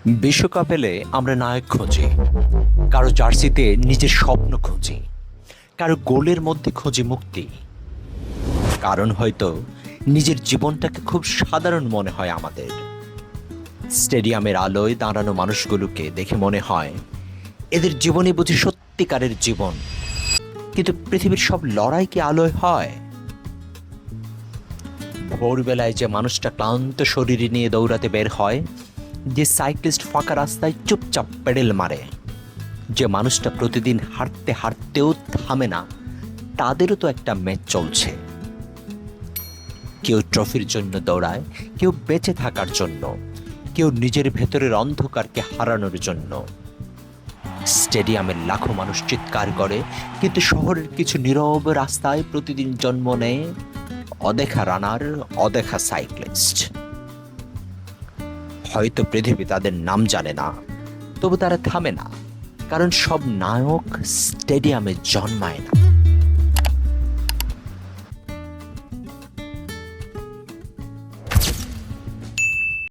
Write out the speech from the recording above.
বিশ্বকাপ এলে আমরা নায়ক খুঁজি, কারো জার্সিতে নিজের স্বপ্ন খুঁজি, কারো গোলের মধ্যে খুঁজি মুক্তি। কারণ হয়তো নিজের জীবনটাকে খুব সাধারণ মনে হয় আমাদের। স্টেডিয়ামের আলোয় দাঁড়ানো মানুষগুলোকে দেখে মনে হয় এদের জীবনই বুঝি সত্যিকারের জীবন। কিন্তু পৃথিবীর সব লড়াই কি আলোয় হয়? ভোরবেলায় যে মানুষটা ক্লান্ত শরীরে নিয়ে দৌড়াতে বের হয়, যে সাইক্লিস্ট ফাঁকা রাস্তায় চুপচাপ পেডেল মারে, যে মানুষটা প্রতিদিন হাঁটতে হাঁটতেও থামে না, তাদেরও তো একটা ম্যাচ চলছে। কেউ ট্রফির জন্য দৌড়ায়, কেউ বেঁচে থাকার জন্য, কেউ নিজের ভেতরের অন্ধকারকে হারানোর জন্য। স্টেডিয়ামের লাখো মানুষ চিৎকার করে, কিন্তু শহরের কিছু নীরব রাস্তায় প্রতিদিন জন্ম নেয় অদেখা রানার, অদেখা সাইক্লিস্ট। হয়তো পৃথিবী তাদের নাম জানে না, তবু তারা থামে না, কারণ সব নায়ক স্টেডিয়ামে জন্মায় না।